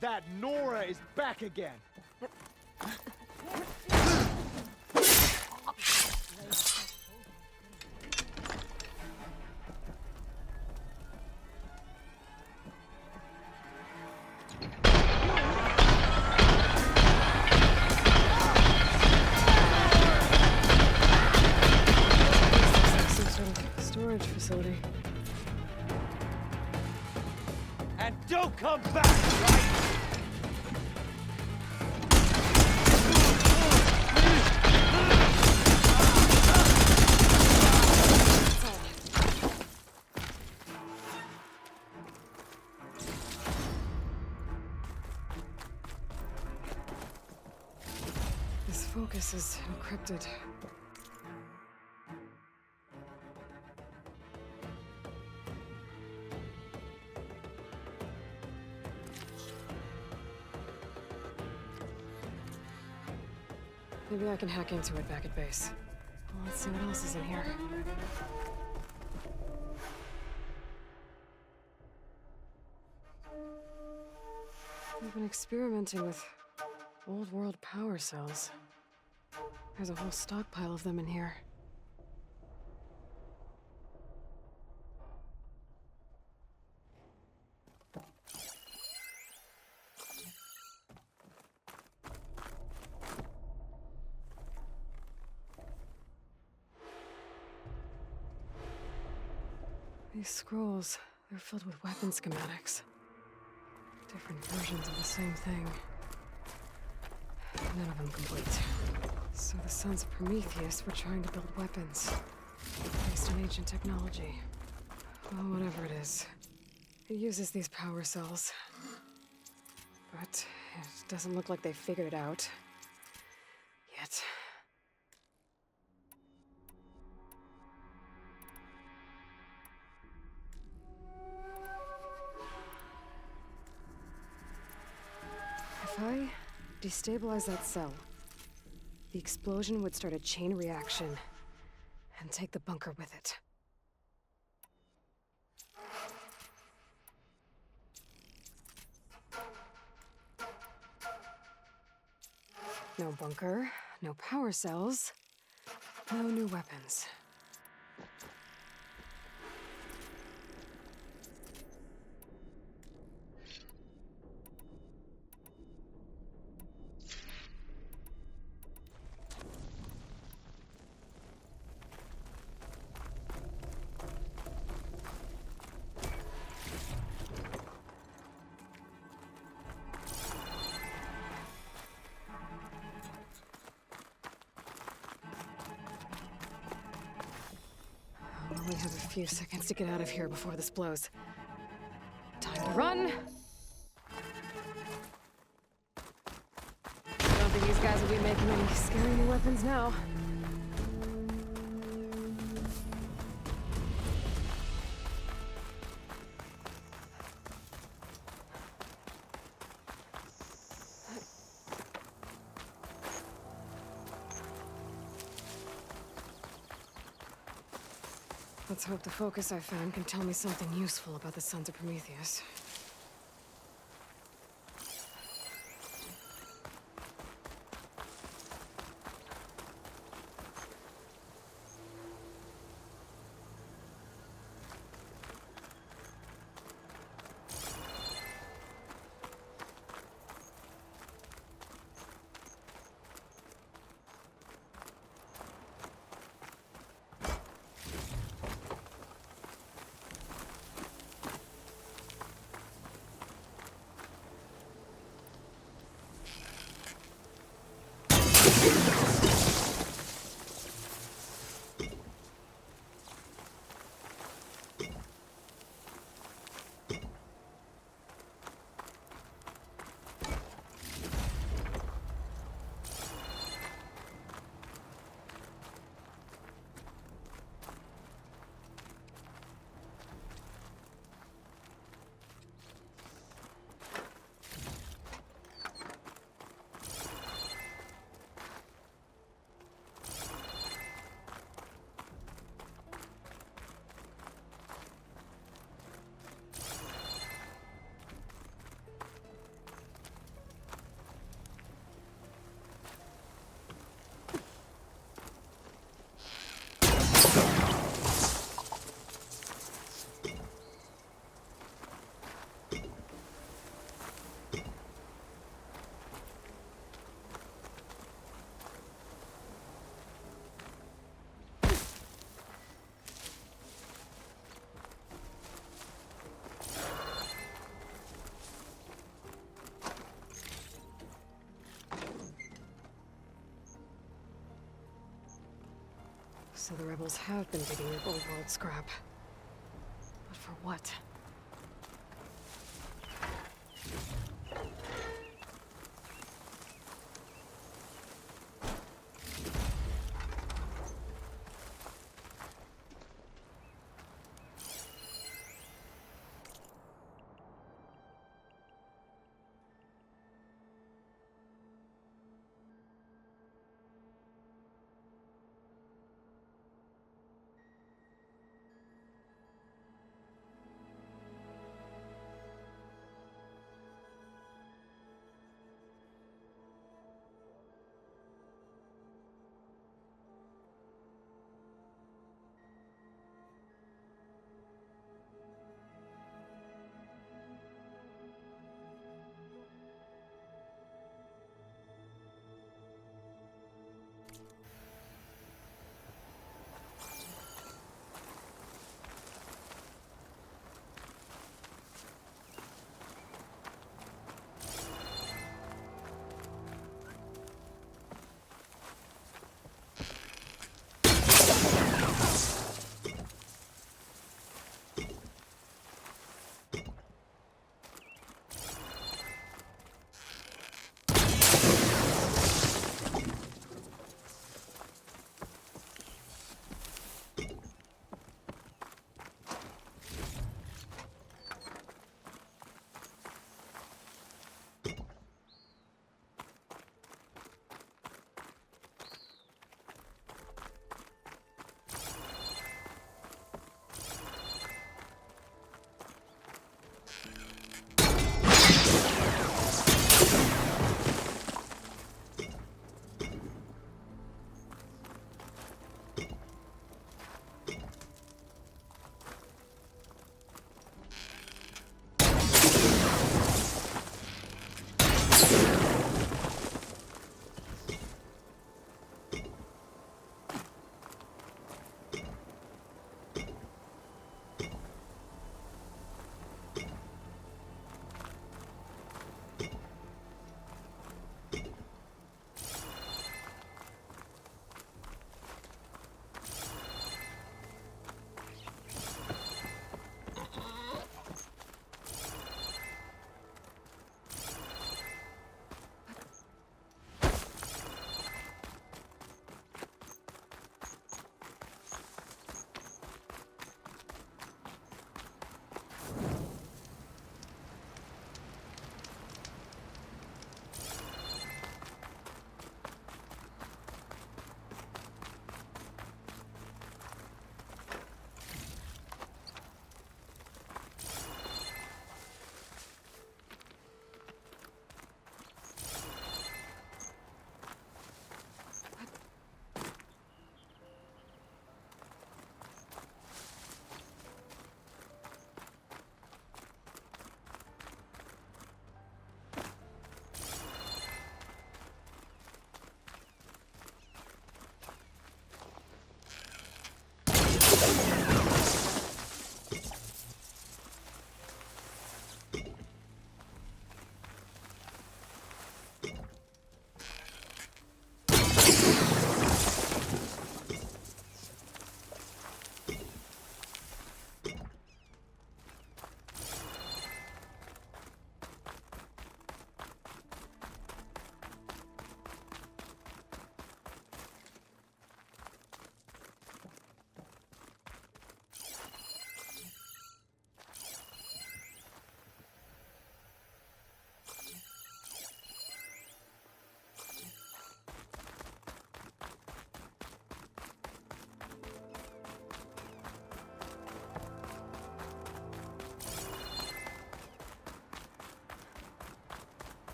That Nora is back again! Some sort of storage facility. And don't come back, right? This focus is encrypted. Maybe I can hack into it back at base. Well, let's see what else is in here. We've been experimenting with old world power cells. There's a whole stockpile of them in here. These scrolls, they're filled with weapon schematics. Different versions of the same thing. None of them complete. So the Sons of Prometheus were trying to build weapons based on ancient technology. Well, whatever it is. It uses these power cells. But it doesn't look like they figured it out. Yet. If I destabilize that cell, the explosion would start a chain reaction and take the bunker with it. No bunker, no power cells, no new weapons. I only have a few seconds to get out of here before this blows. Time to run! I don't think these guys will be making any scary new weapons now. Let's hope the focus I found can tell me something useful about the Sons of Prometheus. So the rebels have been digging up old world scrap. But for what?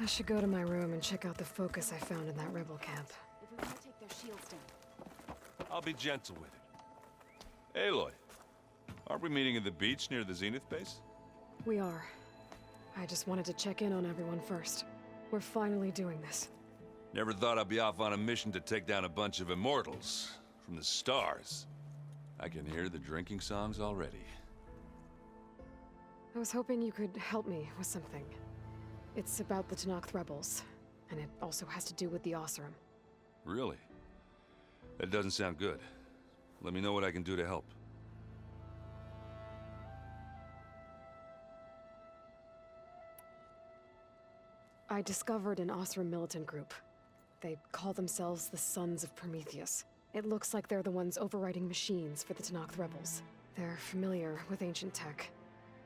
I should go to my room and check out the focus I found in that rebel camp. If we want to take their shields down. I'll be gentle with it. Aloy, aren't we meeting at the beach near the Zenith base? We are. I just wanted to check in on everyone first. We're finally doing this. Never thought I'd be off on a mission to take down a bunch of immortals from the stars. I can hear the drinking songs already. I was hoping you could help me with something. It's about the Tenakth rebels, and it also has to do with the Oseram. Really? That doesn't sound good. Let me know what I can do to help. I discovered an Oseram militant group. They call themselves the Sons of Prometheus. It looks like they're the ones overriding machines for the Tenakth rebels. They're familiar with ancient tech,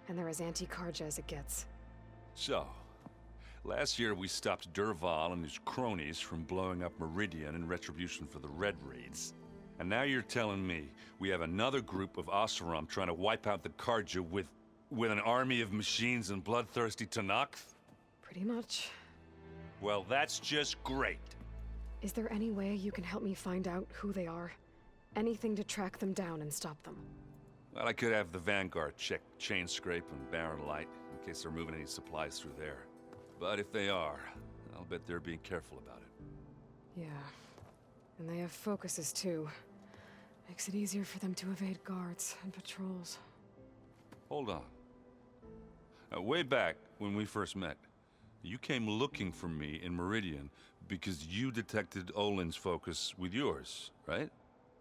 and they're as anti-Carja as it gets. So, last year we stopped Dervahl and his cronies from blowing up Meridian in retribution for the Red Raids. And now you're telling me we have another group of Oseram trying to wipe out the Carja with an army of machines and bloodthirsty Tenakth? Pretty much. Well, that's just great. Is there any way you can help me find out who they are? Anything to track them down and stop them. Well, I could have the Vanguard check Chain Scrape and Barren Light in case they're moving any supplies through there. But if they are, I'll bet they're being careful about it. Yeah. And they have focuses too. Makes it easier for them to evade guards and patrols. Hold on. Way back when we first met, you came looking for me in Meridian because you detected Olin's focus with yours, right?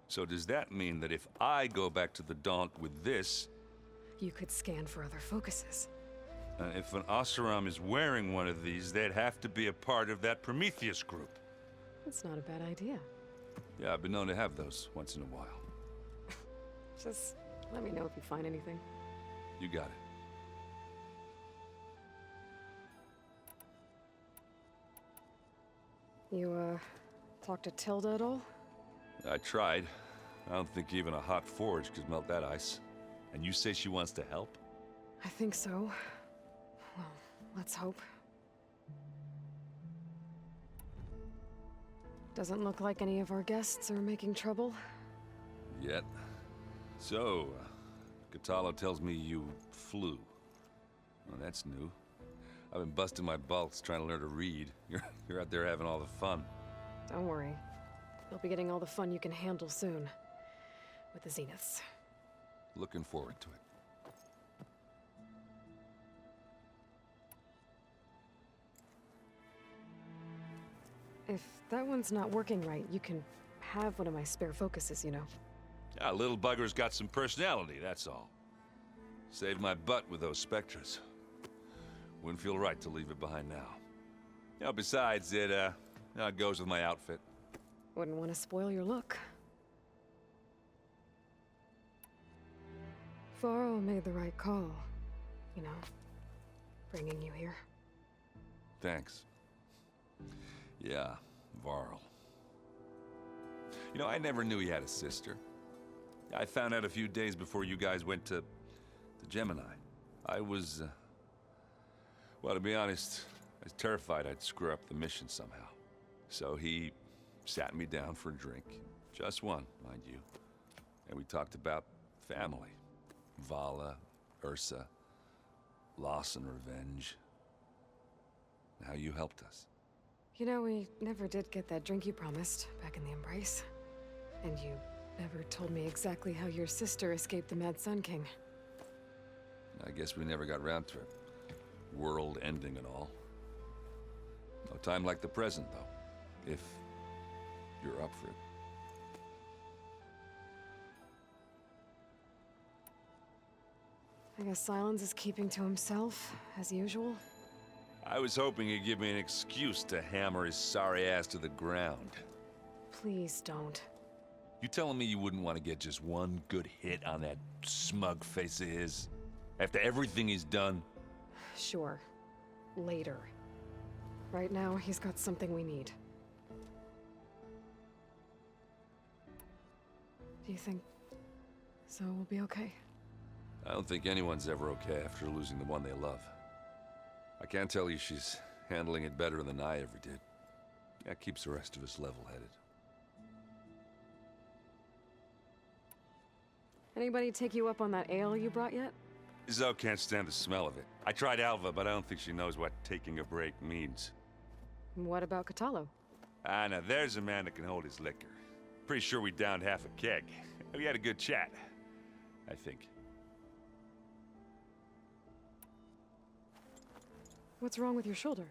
So does that mean that if I go back to the Daunt with this... You could scan for other focuses. if an Oseram is wearing one of these, they'd have to be a part of that Prometheus group. That's not a bad idea. Yeah, I've been known to have those once in a while. Just let me know if you find anything. You got it. You, talked to Tilda at all? I tried. I don't think even a hot forge could melt that ice. And you say she wants to help? I think so. Well, let's hope. Doesn't look like any of our guests are making trouble. Yet. So, Kotallo tells me you flew. Well, that's new. I've been busting my balls trying to learn to read. You're out there having all the fun. Don't worry. You'll be getting all the fun you can handle soon. With the Zeniths. Looking forward to it. If that one's not working right, you can have one of my spare focuses, you know. Yeah, little bugger's got some personality, that's all. Saved my butt with those Spectres. Wouldn't feel right to leave it behind now. You know, besides, it goes with my outfit. Wouldn't want to spoil your look. Varl made the right call. You know, bringing you here. Thanks. Yeah, Varl. You know, I never knew he had a sister. I found out a few days before you guys went to Gemini. I was, well, to be honest, I was terrified I'd screw up the mission somehow. So he sat me down for a drink. Just one, mind you. And we talked about family. Vala, Ursa, loss and revenge. How you helped us. You know, we never did get that drink you promised back in the Embrace. And you never told me exactly how your sister escaped the Mad Sun King. I guess we never got round to it. World ending and all. No time like the present, though. If you're up for it. I guess Silence is keeping to himself, as usual. I was hoping he'd give me an excuse to hammer his sorry ass to the ground. Please don't. You telling me you wouldn't want to get just one good hit on that smug face of his? After everything he's done? Sure. Later. Right now, he's got something we need. Do you think Zoe will be okay? I don't think anyone's ever okay after losing the one they love. I can't tell you she's handling it better than I ever did. That keeps the rest of us level-headed. Anybody take you up on that ale you brought yet? Zoe can't stand the smell of it. I tried Alva, but I don't think she knows what taking a break means. What about Catalo? Ah, now there's a man that can hold his liquor. Pretty sure we downed half a keg. We had a good chat, I think. What's wrong with your shoulder?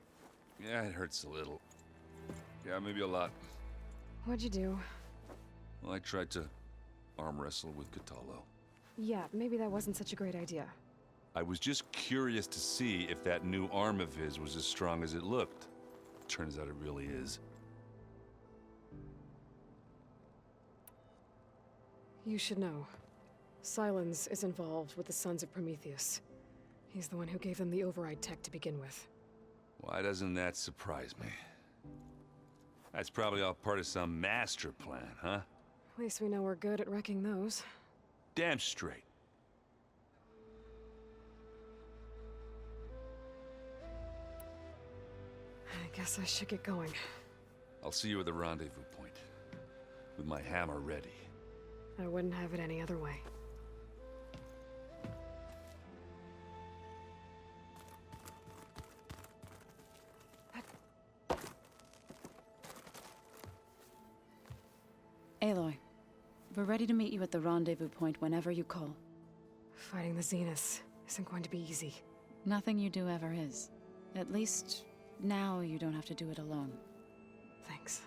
Yeah, it hurts a little. Yeah, maybe a lot. What'd you do? Well, I tried to arm wrestle with Catalo. Yeah, maybe that wasn't such a great idea. I was just curious to see if that new arm of his was as strong as it looked. Turns out it really is. You should know. Sylens is involved with the Sons of Prometheus. He's the one who gave them the override tech to begin with. Why doesn't that surprise me? That's probably all part of some master plan, huh? At least we know we're good at wrecking those. Damn straight. I guess I should get going. I'll see you at the rendezvous point. With my hammer ready. I wouldn't have it any other way. Aloy, we're ready to meet you at the rendezvous point whenever you call. Fighting the Zeniths isn't going to be easy. Nothing you do ever is. At least, now you don't have to do it alone. Thanks.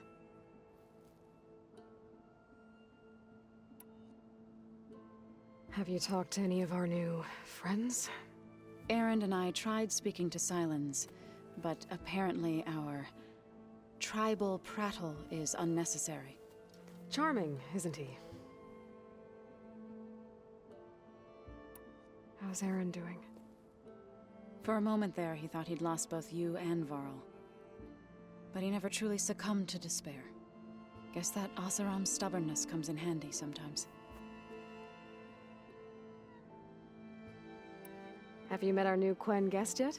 Have you talked to any of our new friends? Erend and I tried speaking to Sylens, but apparently our tribal prattle is unnecessary. Charming, isn't he? How's Aaron doing? For a moment there, he thought he'd lost both you and Varl. But he never truly succumbed to despair. Guess that Oseram's stubbornness comes in handy sometimes. Have you met our new Quen guest yet?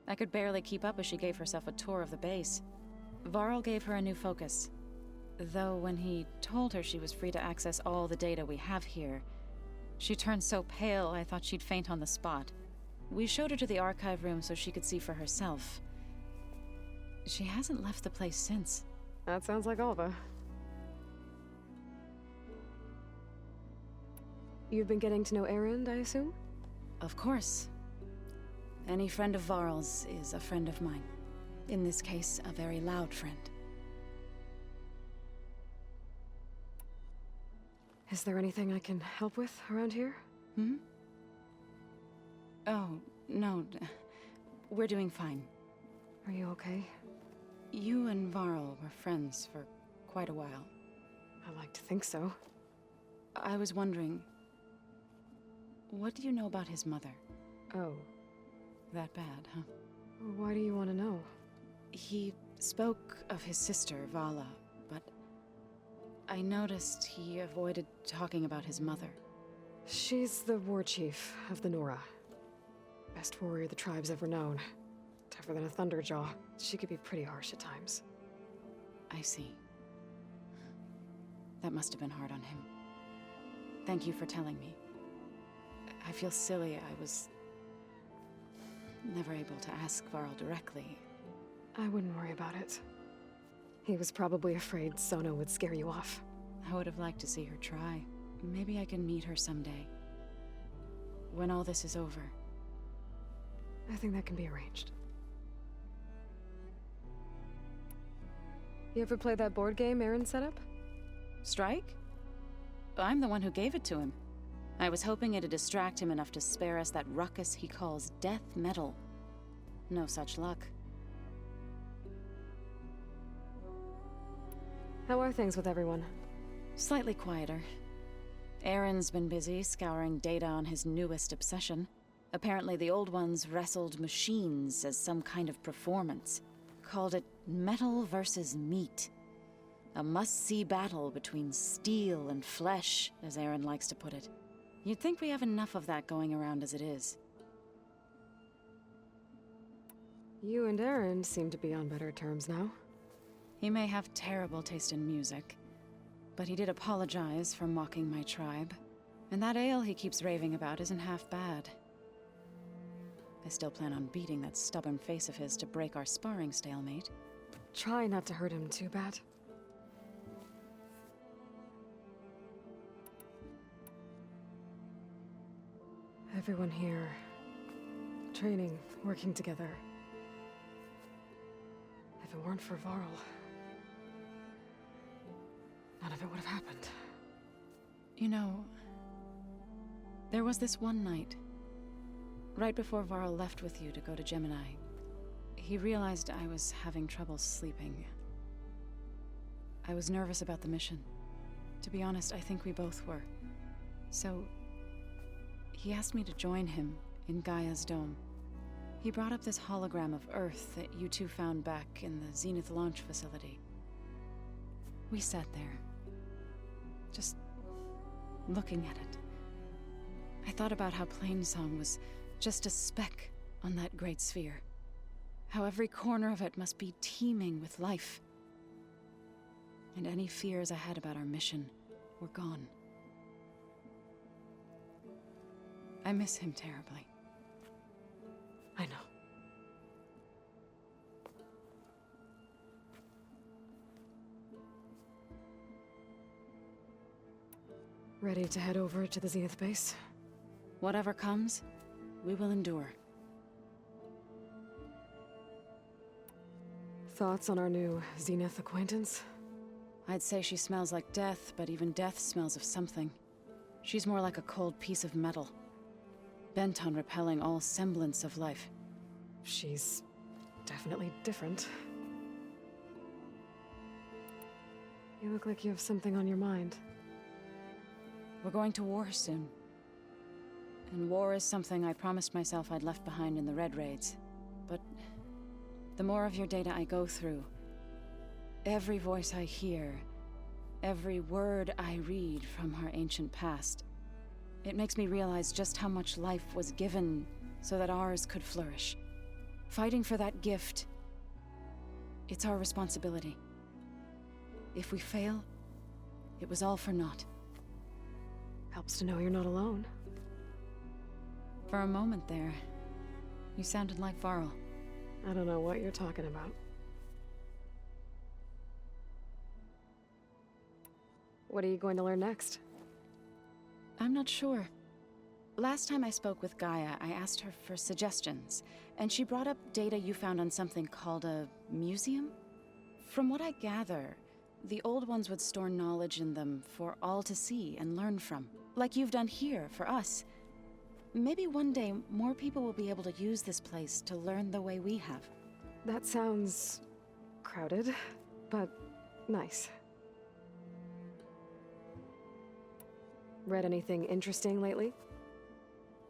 I could barely keep up as she gave herself a tour of the base. Varl gave her a new focus. Though when he told her she was free to access all the data we have here, she turned so pale I thought she'd faint on the spot. We showed her to the archive room so she could see for herself. She hasn't left the place since. That sounds like Alva. You've been getting to know Erend, I assume? Of course. Any friend of Varl's is a friend of mine. In this case, a very loud friend. Is there anything I can help with around here? Hmm? Oh, no. We're doing fine. Are you okay? You and Varl were friends for quite a while. I like to think so. I was wondering, what do you know about his mother? Oh. That bad, huh? Why do you want to know? He spoke of his sister, Vala, but I noticed he avoided talking about his mother. She's the war chief of the Nora. Best warrior the tribe's ever known. Tougher than a Thunderjaw. She could be pretty harsh at times. I see. That must have been hard on him. Thank you for telling me. I feel silly. I was never able to ask Varl directly. I wouldn't worry about it. He was probably afraid Sona would scare you off. I would have liked to see her try. Maybe I can meet her someday. When all this is over. I think that can be arranged. You ever play that board game Aaron set up? Strike? I'm the one who gave it to him. I was hoping it'd distract him enough to spare us that ruckus he calls death metal. No such luck. How are things with everyone? Slightly quieter. Aaron's been busy scouring data on his newest obsession. Apparently the old ones wrestled machines as some kind of performance. Called it metal versus meat. A must-see battle between steel and flesh, as Aaron likes to put it. You'd think we have enough of that going around as it is. You and Aaron seem to be on better terms now. He may have terrible taste in music, but he did apologize for mocking my tribe. And that ale he keeps raving about isn't half bad. I still plan on beating that stubborn face of his to break our sparring stalemate. Try not to hurt him too bad. Everyone here, training, working together. If it weren't for Varl, none of it would have happened. You know, there was this one night, right before Varl left with you to go to Gemini. He realized I was having trouble sleeping. I was nervous about the mission. To be honest, I think we both were. So, he asked me to join him in Gaia's dome. He brought up this hologram of Earth that you two found back in the Zenith launch facility. We sat there, just looking at it. I thought about how Plainsong was just a speck on that great sphere. How every corner of it must be teeming with life. And any fears I had about our mission were gone. I miss him terribly. I know. Ready to head over to the Zenith base? Whatever comes, we will endure. Thoughts on our new Zenith acquaintance? I'd say she smells like death, but even death smells of something. She's more like a cold piece of metal, bent on repelling all semblance of life. She's definitely different. You look like you have something on your mind. We're going to war soon. And war is something I promised myself I'd left behind in the Red Raids. But the more of your data I go through, every voice I hear, every word I read from our ancient past, it makes me realize just how much life was given so that ours could flourish. Fighting for that gift, it's our responsibility. If we fail, it was all for naught. Helps to know you're not alone. For a moment there, you sounded like Varl. I don't know what you're talking about. What are you going to learn next? I'm not sure. Last time I spoke with Gaia, I asked her for suggestions, and she brought up data you found on something called a museum? From what I gather, the old ones would store knowledge in them for all to see and learn from, like you've done here for us. Maybe one day more people will be able to use this place to learn the way we have. That sounds crowded, but nice. Read anything interesting lately?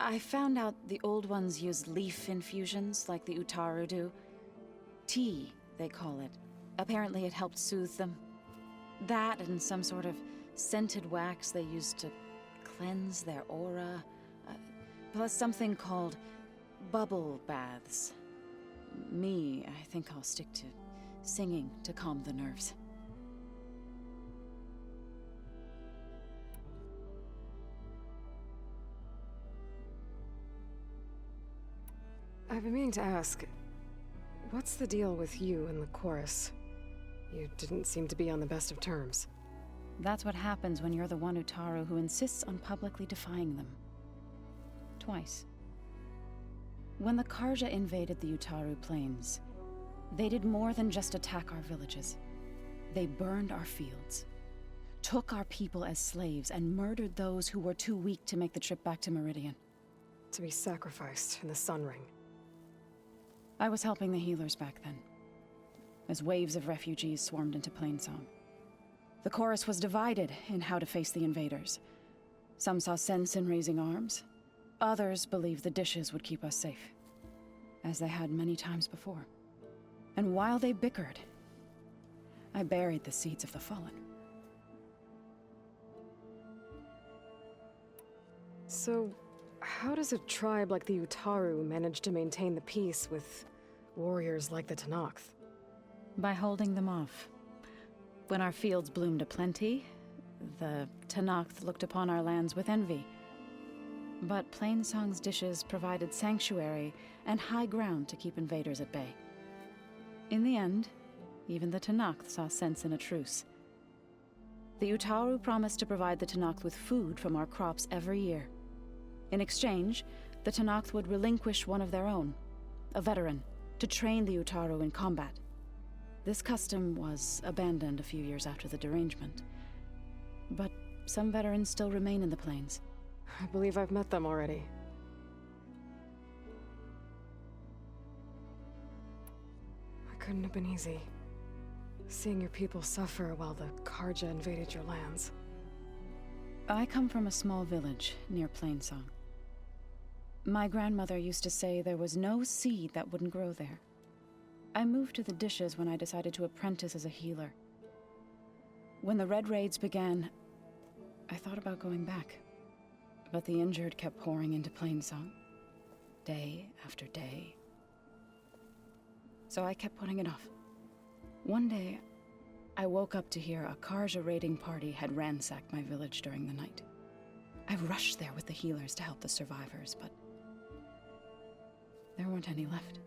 I found out the old ones use leaf infusions like the Utaru do. Tea, they call it. Apparently it helped soothe them. That and some sort of scented wax they used to cleanse their aura. Plus something called bubble baths. I think I'll stick to singing to calm the nerves. I've been meaning to ask, what's the deal with you and the chorus? You didn't seem to be on the best of terms. That's what happens when you're the one Utaru who insists on publicly defying them. Twice. When the Karja invaded the Utaru plains, they did more than just attack our villages. They burned our fields, took our people as slaves, and murdered those who were too weak to make the trip back to Meridian. To be sacrificed in the Sun Ring. I was helping the healers back then, as waves of refugees swarmed into Plainsong. The chorus was divided in how to face the invaders. Some saw sense in raising arms. Others believed the dishes would keep us safe, as they had many times before. And while they bickered, I buried the seeds of the fallen. So, how does a tribe like the Utaru manage to maintain the peace with warriors like the Tenakth? By holding them off. When our fields bloomed aplenty, the Tenakth looked upon our lands with envy. But Plainsong's dishes provided sanctuary and high ground to keep invaders at bay. In the end, even the Tenakth saw sense in a truce. The Utaru promised to provide the Tenakth with food from our crops every year. In exchange, the Tenakth would relinquish one of their own, a veteran, to train the Utaru in combat. This custom was abandoned a few years after the derangement. But some veterans still remain in the plains. I believe I've met them already. It couldn't have been easy. Seeing your people suffer while the Karja invaded your lands. I come from a small village near Plainsong. My grandmother used to say there was no seed that wouldn't grow there. I moved to the dishes when I decided to apprentice as a healer. When the Red Raids began, I thought about going back. But the injured kept pouring into Plainsong, day after day. So I kept putting it off. One day, I woke up to hear a Karja raiding party had ransacked my village during the night. I rushed there with the healers to help the survivors, but there weren't any left.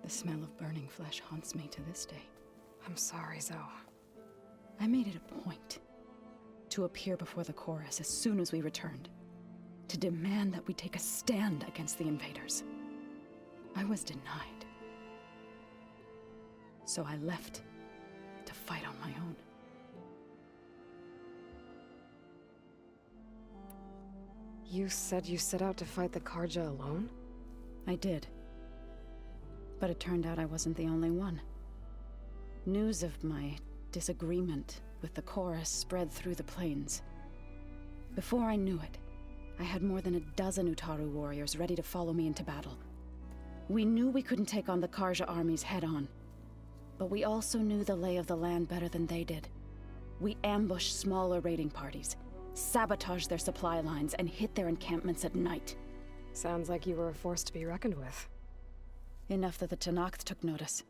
The smell of burning flesh haunts me to this day. I'm sorry, Zoe. I made it a point to appear before the chorus as soon as we returned, to demand that we take a stand against the invaders. I was denied. So I left to fight on my own. You said you set out to fight the Karja alone? I did. But it turned out I wasn't the only one. News of my disagreement with the chorus spread through the plains. Before I knew it, I had more than a dozen Utaru warriors ready to follow me into battle. We knew we couldn't take on the Karja armies head-on, but we also knew the lay of the land better than they did. We ambushed smaller raiding parties, sabotaged their supply lines, and hit their encampments at night. Sounds like you were a force to be reckoned with. Enough that the Tenakth took notice.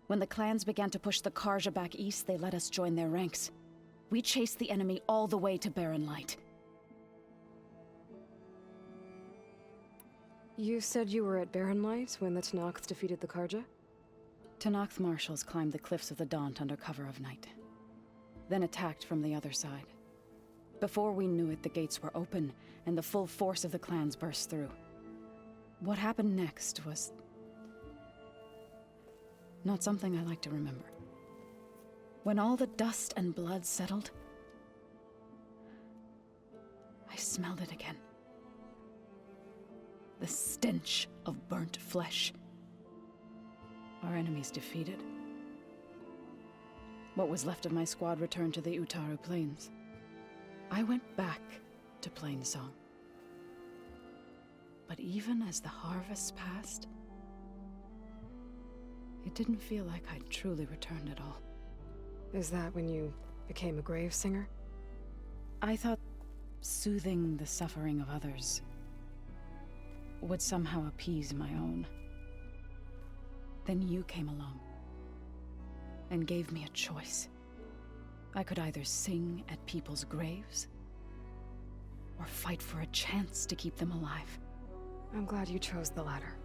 When the clans began to push the Karja back east, they let us join their ranks. We chased the enemy all the way to Barren Light. You said you were at Barren Light when the Tenakth defeated the Karja? Tenakth marshals climbed the cliffs of the Daunt under cover of night, then attacked from the other side. Before we knew it, the gates were open, and the full force of the clans burst through. What happened next was not something I like to remember. When all the dust and blood settled, I smelled it again. The stench of burnt flesh. Our enemies defeated. What was left of my squad returned to the Utaru Plains. I went back to Plainsong. But even as the harvests passed, it didn't feel like I'd truly returned at all. Is that when you became a grave singer? I thought soothing the suffering of others would somehow appease my own. Then you came along and gave me a choice. I could either sing at people's graves or fight for a chance to keep them alive. I'm glad you chose the latter.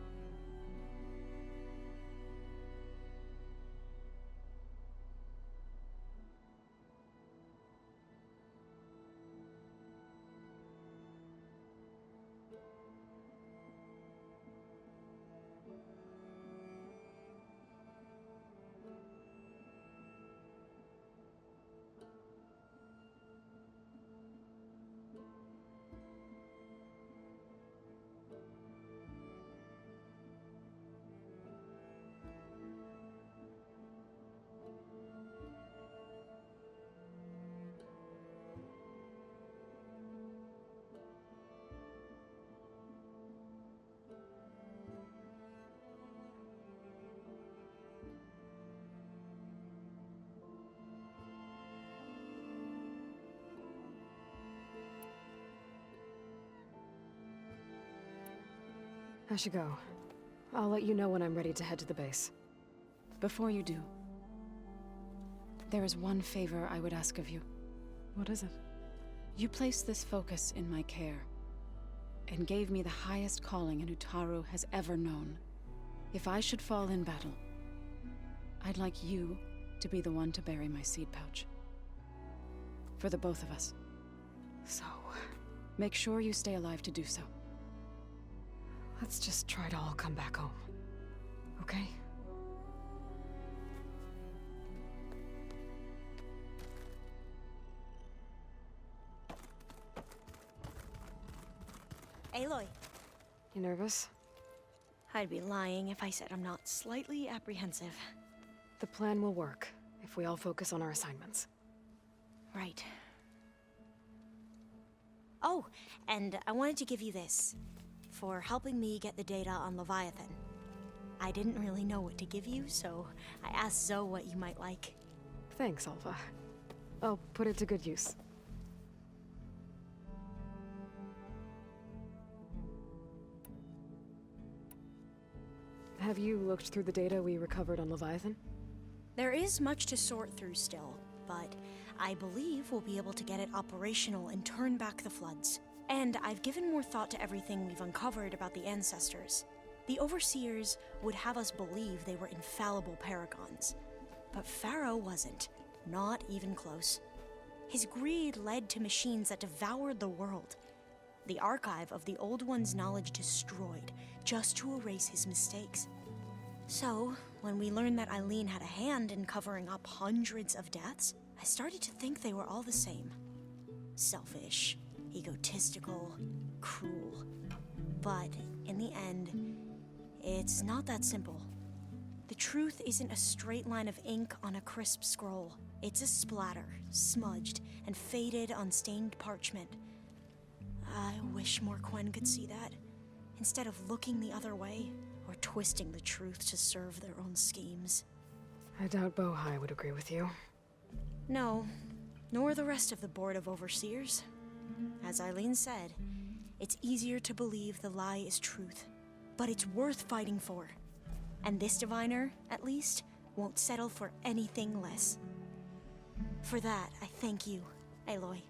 I should go. I'll let you know when I'm ready to head to the base. Before you do, there is one favor I would ask of you. What is it? You placed this focus in my care, and gave me the highest calling an Utaru has ever known. If I should fall in battle, I'd like you to be the one to bury my seed pouch. For the both of us. So, Make sure you stay alive to do so. let's just try to all come back home. Okay? Aloy, You nervous? I'd be lying if I said I'm not slightly apprehensive. The plan will work, if we all focus on our assignments. Right. Oh, and I wanted to give you this, for helping me get the data on Leviathan. I didn't really know what to give you, so I asked Zoe what you might like. Thanks, Alpha. I'll put it to good use. Have you looked through the data we recovered on Leviathan? There is much to sort through still, but I believe we'll be able to get it operational and turn back the floods. And I've given more thought to everything we've uncovered about the ancestors. The Overseers would have us believe they were infallible paragons. But Pharaoh wasn't. Not even close. His greed led to machines that devoured the world. The archive of the Old One's knowledge destroyed, just to erase his mistakes. So, when we learned that Eileen had a hand in covering up hundreds of deaths, I started to think they were all the same. Selfish, egotistical, cruel. But in the end, it's not that simple. The truth isn't a straight line of ink on a crisp scroll. It's a splatter, smudged, and faded on stained parchment. I wish more Quen could see that, instead of looking the other way, or twisting the truth to serve their own schemes. I doubt Bohai would agree with you. No, nor the rest of the Board of Overseers. As Eileen said, it's easier to believe the lie is truth, but it's worth fighting for. And this diviner, at least, won't settle for anything less. For that, I thank you, Aloy.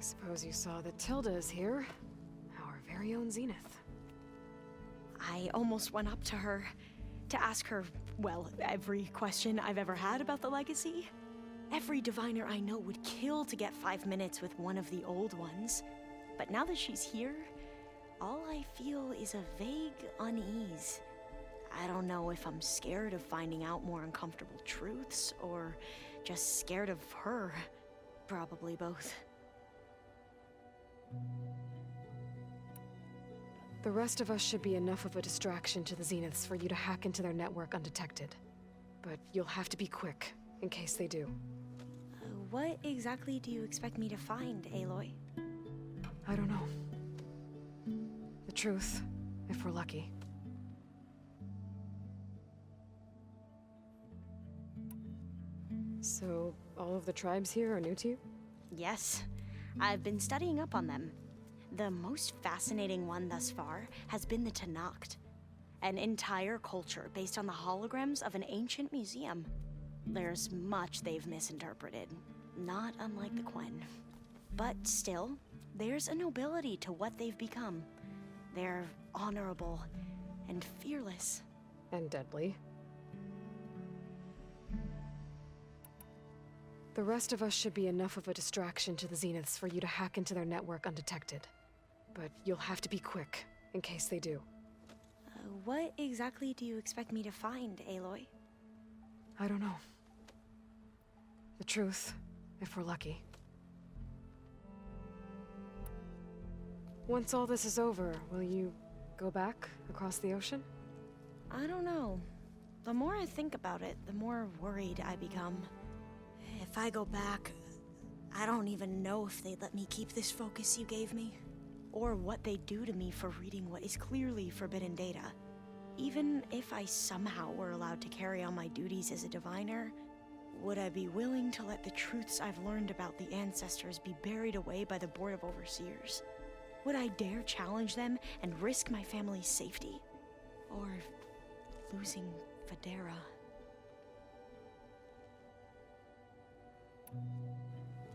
I suppose you saw that Tilda is here. Our very own Zenith. I almost went up to her to ask her, well, every question I've ever had about the legacy. Every diviner I know would kill to get 5 minutes with one of the old ones. But now that she's here, all I feel is a vague unease. I don't know if I'm scared of finding out more uncomfortable truths, or just scared of her. Probably both. The rest of us should be enough of a distraction to the Zeniths for you to hack into their network undetected. But you'll have to be quick, in case they do. What exactly do you expect me to find, Aloy? I don't know. The truth, if we're lucky. So, all of the tribes here are new to you? Yes, I've been studying up on them. The most fascinating one thus far has been the Tenakth, an entire culture based on the holograms of an ancient museum. There's much they've misinterpreted, not unlike the Quen. But still, there's a nobility to what they've become. They're honorable and fearless. And deadly. The rest of us should be enough of a distraction to the Zeniths for you to hack into their network undetected. But you'll have to be quick, in case they do. What exactly do you expect me to find, Aloy? I don't know. The truth, if we're lucky. Once all this is over, will you go back across the ocean? I don't know. The more I think about it, the more worried I become. If I go back, I don't even know if they'd let me keep this focus you gave me, or what they'd do to me for reading what is clearly forbidden data. Even if I somehow were allowed to carry on my duties as a diviner, would I be willing to let the truths I've learned about the ancestors be buried away by the Board of Overseers? Would I dare challenge them and risk my family's safety? Or losing Federa?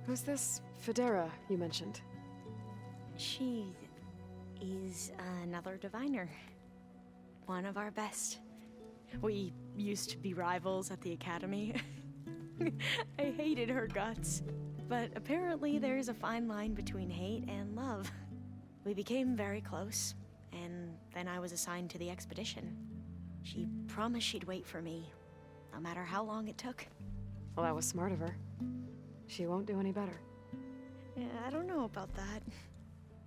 Who's this Federa you mentioned? She is another diviner. One of our best. We used to be rivals at the academy. I hated her guts. But apparently there's a fine line between hate and love. We became very close, and then I was assigned to the expedition. She promised she'd wait for me, no matter how long it took. Well, that was smart of her. She won't do any better. Yeah, I don't know about that.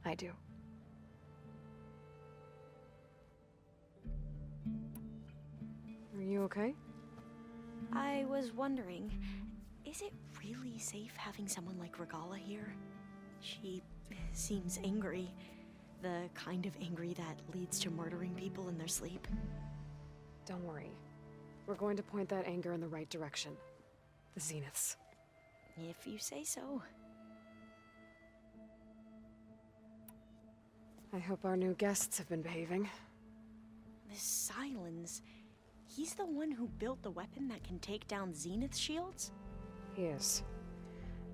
I do. Are you okay? I was wondering, is it really safe having someone like Regala here? She seems angry. The kind of angry that leads to murdering people in their sleep. Don't worry. We're going to point that anger in the right direction. The Zeniths. If you say so. I hope our new guests have been behaving. This Silence, he's the one who built the weapon that can take down Zenith shields? He is.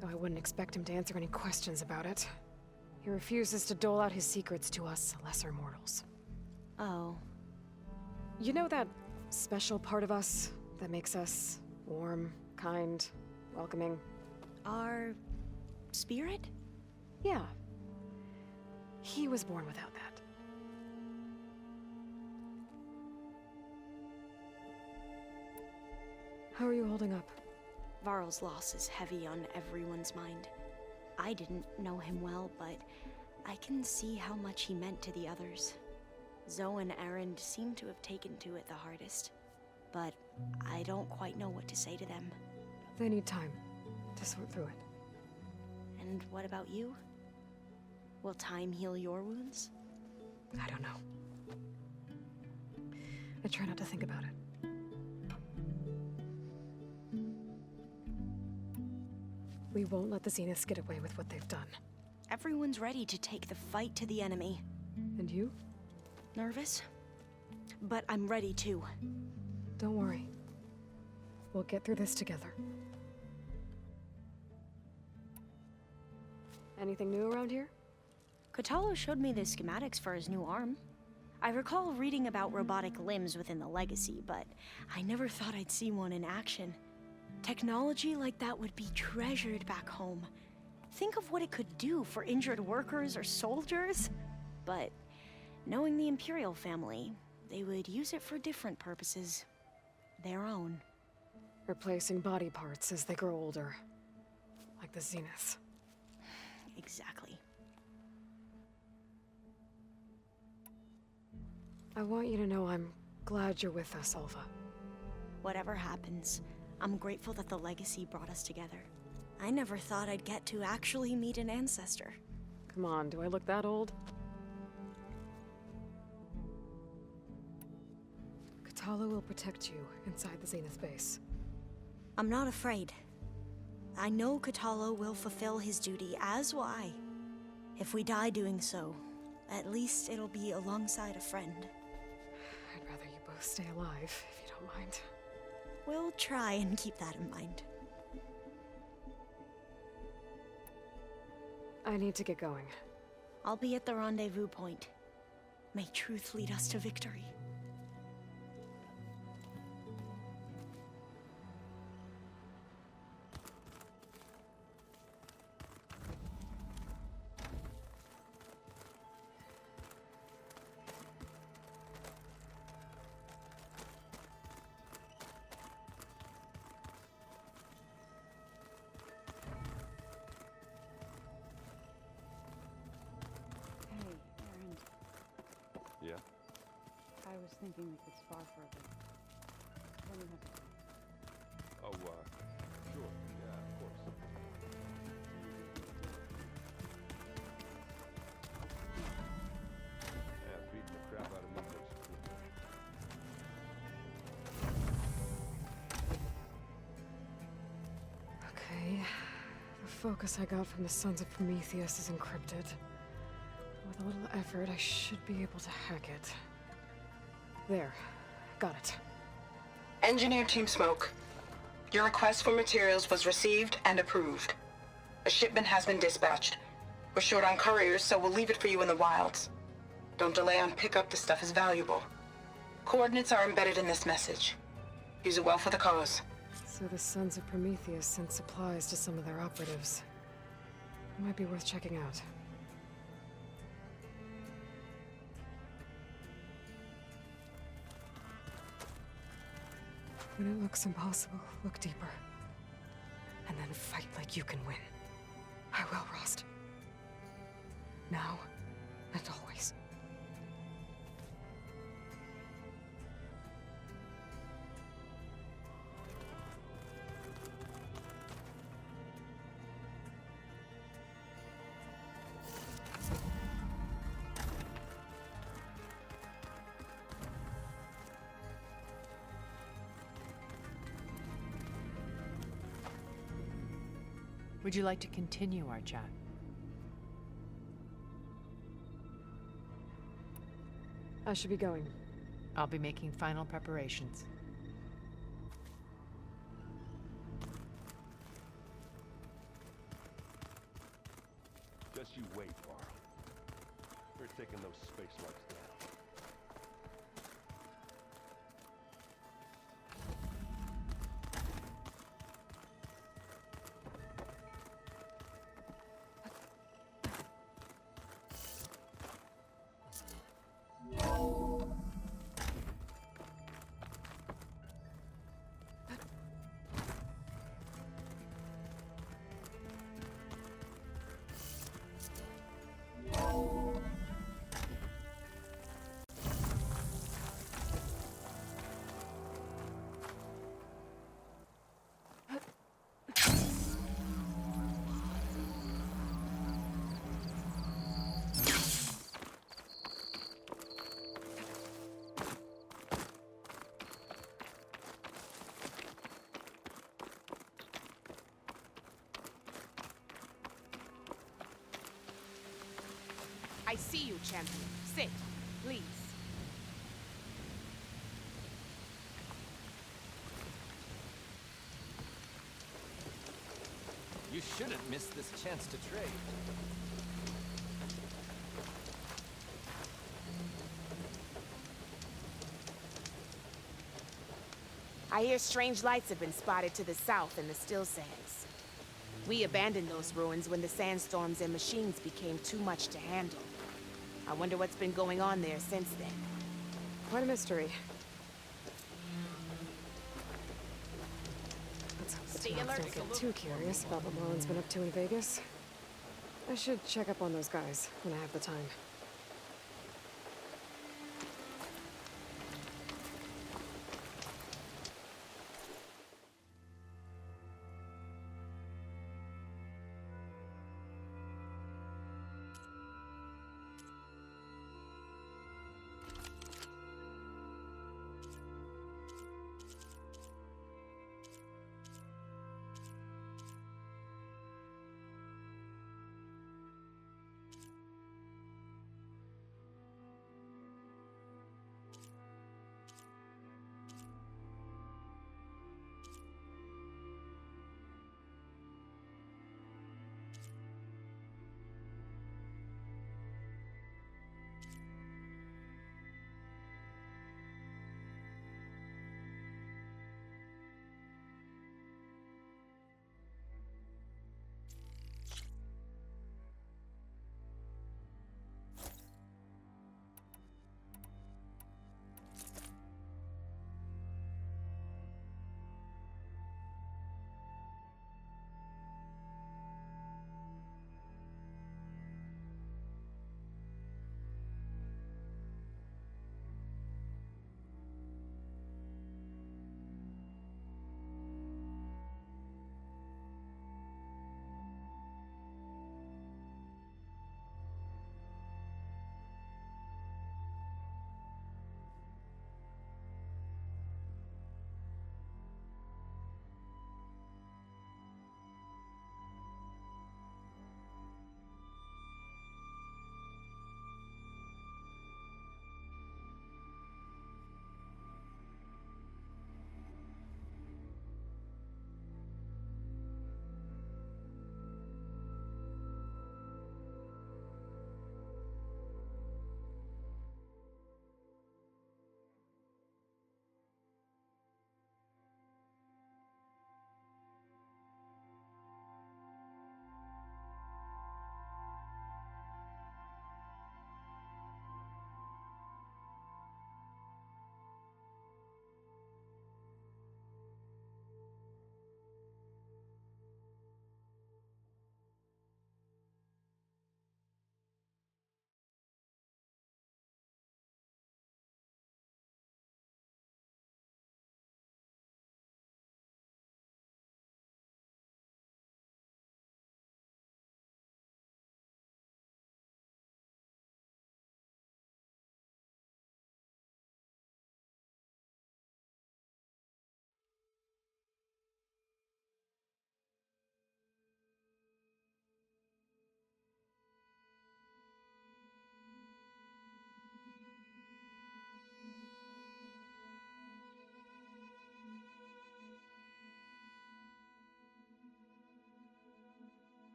Though I wouldn't expect him to answer any questions about it. He refuses to dole out his secrets to us lesser mortals. Oh. You know that special part of us that makes us warm, kind, welcoming? Our spirit? Yeah. He was born without that. How are you holding up? Varl's loss is heavy on everyone's mind. I didn't know him well, but I can see how much he meant to the others. Zoe and Erend seem to have taken to it the hardest, but I don't quite know what to say to them. They need time to sort through it. And what about you? Will time heal your wounds? I don't know. I try not to think about it. We won't let the Zeniths get away with what they've done. Everyone's ready to take the fight to the enemy. And you? Nervous? But I'm ready too. Don't worry. We'll get through this together. Anything new around here? Kotallo showed me the schematics for his new arm. I recall reading about robotic limbs within the Legacy, but I never thought I'd see one in action. Technology like that would be treasured back home. Think of what it could do for injured workers or soldiers. But knowing the Imperial family, they would use it for different purposes. Their own. Replacing body parts as they grow older. Like the Zeniths. Exactly. I want you to know I'm glad you're with us, Alva. Whatever happens, I'm grateful that the Legacy brought us together. I never thought I'd get to actually meet an ancestor. Come on, do I look that old? Kotallo will protect you inside the Zenith base. I'm not afraid. I know Kotallo will fulfill his duty, as will I. If we die doing so, at least it'll be alongside a friend. I'd rather you both stay alive, if you don't mind. We'll try and keep that in mind. I need to get going. I'll be at the rendezvous point. May truth lead us to victory. Hey, Erend. Yeah? I was thinking we could spar for a bit. Oh, sure. Yeah, of course. Yeah, beating the crap out of me looks good. Okay. The focus I got from the Sons of Prometheus is encrypted. With a little effort, I should be able to hack it. There. Got it. Engineer Team Smoke, your request for materials was received and approved. A shipment has been dispatched. We're short on couriers, so we'll leave it for you in the wilds. Don't delay on pickup, the stuff is valuable. Coordinates are embedded in this message. Use it well for the cause. So the Sons of Prometheus sent supplies to some of their operatives. It might be worth checking out. When it looks impossible, look deeper. And then fight like you can win. I will, Rost. Now and always. Would you like to continue our chat? I should be going. I'll be making final preparations. Just you wait, Varl. We're taking those space marks down. I see you, champion. Sit, please. You shouldn't miss this chance to trade. I hear strange lights have been spotted to the south in the Still Sands. We abandoned those ruins when the sandstorms and machines became too much to handle. I wonder what's been going on there since then. Quite a mystery. Let's hope Stay the alert, don't get Salute. too curious about what Merlin's been up to in Vegas. I should check up on those guys when I have the time.